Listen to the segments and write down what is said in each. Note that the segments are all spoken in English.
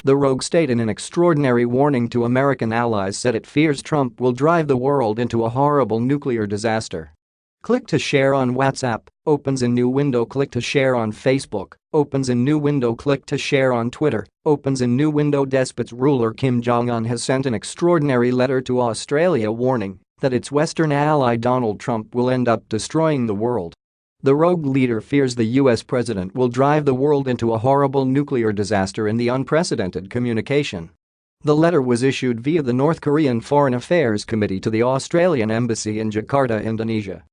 The rogue state, in an extraordinary warning to American allies, said it fears Trump will drive the world into a horrible nuclear disaster. Click to share on WhatsApp, opens a new window. Click to share on Facebook, opens a new window. Click to share on Twitter, opens a new window. Despot's ruler Kim Jong-un has sent an extraordinary letter to Australia warning that its Western ally Donald Trump will end up destroying the world. The rogue leader fears the US president will drive the world into a horrible nuclear disaster in the unprecedented communication. The letter was issued via the North Korean Foreign Affairs Committee to the Australian Embassy in Jakarta, Indonesia.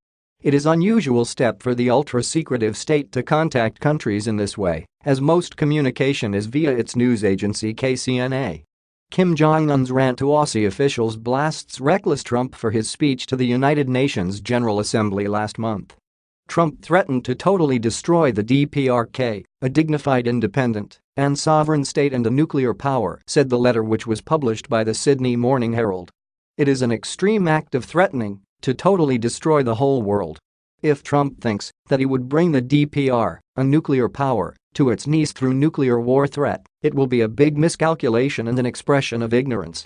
It is an unusual step for the ultra-secretive state to contact countries in this way, as most communication is via its news agency KCNA. Kim Jong-un's rant to Aussie officials blasts reckless Trump for his speech to the United Nations General Assembly last month. Trump threatened to totally destroy the DPRK, a dignified, independent, and sovereign state and a nuclear power, said the letter, which was published by the Sydney Morning Herald. It is an extreme act of threatening to totally destroy the whole world. If Trump thinks that he would bring the DPR, a nuclear power, to its knees through nuclear war threat, it will be a big miscalculation and an expression of ignorance.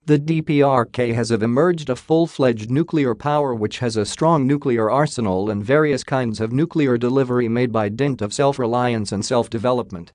The DPRK has emerged a full-fledged nuclear power which has a strong nuclear arsenal and various kinds of nuclear delivery made by dint of self-reliance and self-development.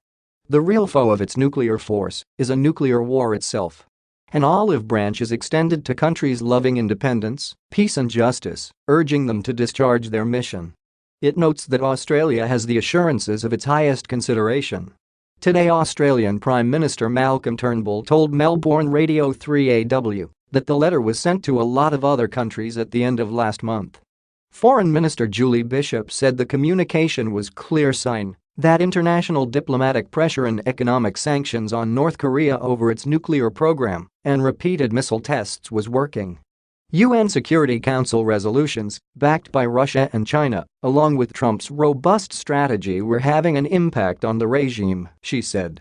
The real foe of its nuclear force is a nuclear war itself. An olive branch is extended to countries loving independence, peace and justice, urging them to discharge their mission. It notes that Australia has the assurances of its highest consideration. Today, Australian Prime Minister Malcolm Turnbull told Melbourne Radio 3AW that the letter was sent to a lot of other countries at the end of last month. Foreign Minister Julie Bishop said the communication was clear sign that international diplomatic pressure and economic sanctions on North Korea over its nuclear program and repeated missile tests was working. UN Security Council resolutions, backed by Russia and China, along with Trump's robust strategy, were having an impact on the regime, she said.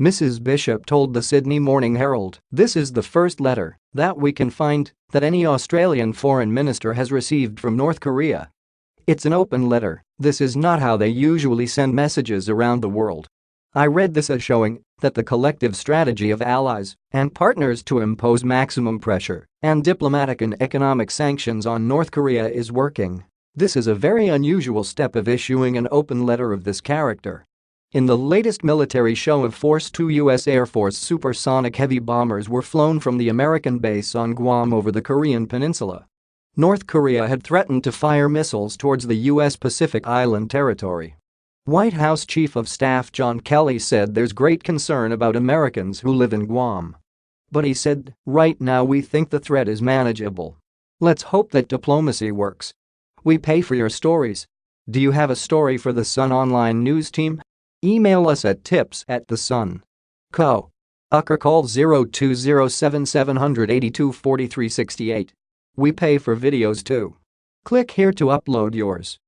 Mrs. Bishop told the Sydney Morning Herald, "This is the first letter that we can find that any Australian foreign minister has received from North Korea. It's an open letter. This is not how they usually send messages around the world. I read this as showing that the collective strategy of allies and partners to impose maximum pressure and diplomatic and economic sanctions on North Korea is working. This is a very unusual step of issuing an open letter of this character." In the latest military show of force, 2 U.S. Air Force supersonic heavy bombers were flown from the American base on Guam over the Korean peninsula. North Korea had threatened to fire missiles towards the U.S. Pacific Island territory. White House Chief of Staff John Kelly said there's great concern about Americans who live in Guam. But he said, "Right now we think the threat is manageable. Let's hope that diplomacy works. We pay for your stories. Do you have a story for the Sun online news team? Email us at tips@thesun.co. Or call 0207-782-4368. We pay for videos too. Click here to upload yours.